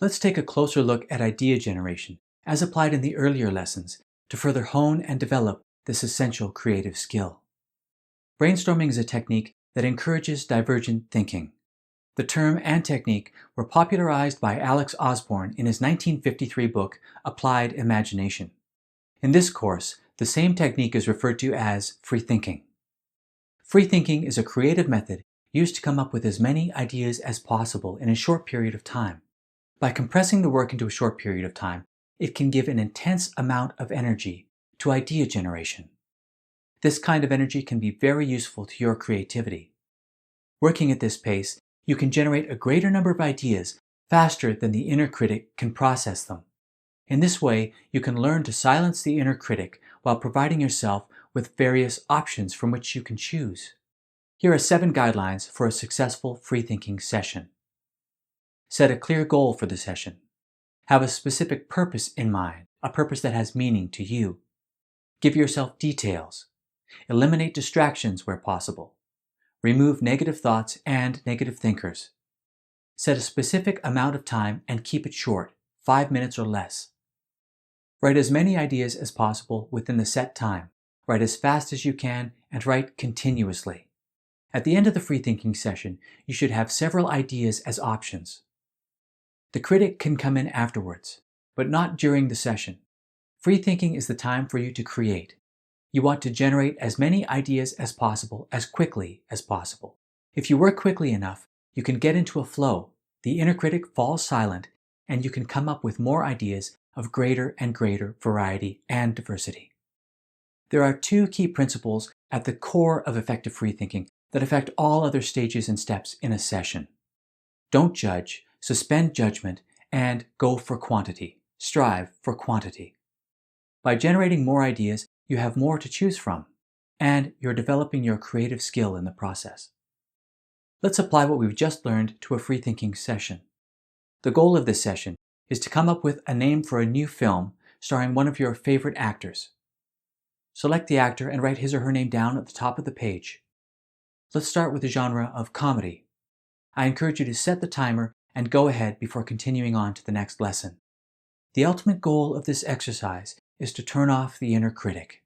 Let's take a closer look at idea generation, as applied in the earlier lessons, to further hone and develop this essential creative skill. Brainstorming is a technique that encourages divergent thinking. The term and technique were popularized by Alex Osborn in his 1953 book, Applied Imagination. In this course, the same technique is referred to as freethinking. Freethinking is a creative method used to come up with as many ideas as possible in a short period of time. By compressing the work into a short period of time, it can give an intense amount of energy to idea generation. This kind of energy can be very useful to your creativity. Working at this pace, you can generate a greater number of ideas faster than the inner critic can process them. In this way, you can learn to silence the inner critic while providing yourself with various options from which you can choose. Here are 7 guidelines for a successful free-thinking session. Set a clear goal for the session. Have a specific purpose in mind, a purpose that has meaning to you. Give yourself details. Eliminate distractions where possible. Remove negative thoughts and negative thinkers. Set a specific amount of time and keep it short, 5 minutes or less. Write as many ideas as possible within the set time. Write as fast as you can and write continuously. At the end of the free-thinking session, you should have several ideas as options. The critic can come in afterwards, but not during the session. Free-thinking is the time for you to create. You want to generate as many ideas as possible, as quickly as possible. If you work quickly enough, you can get into a flow. The inner critic falls silent, and you can come up with more ideas of greater and greater variety and diversity. There are 2 key principles at the core of effective free-thinking that affect all other stages and steps in a session. Don't judge, suspend judgment, and go for quantity. Strive for quantity. By generating more ideas, you have more to choose from, and you're developing your creative skill in the process. Let's apply what we've just learned to a free-thinking session. The goal of this session is to come up with a name for a new film starring one of your favorite actors. Select the actor and write his or her name down at the top of the page. Let's start with the genre of comedy. I encourage you to set the timer and go ahead before continuing on to the next lesson. The ultimate goal of this exercise is to turn off the inner critic.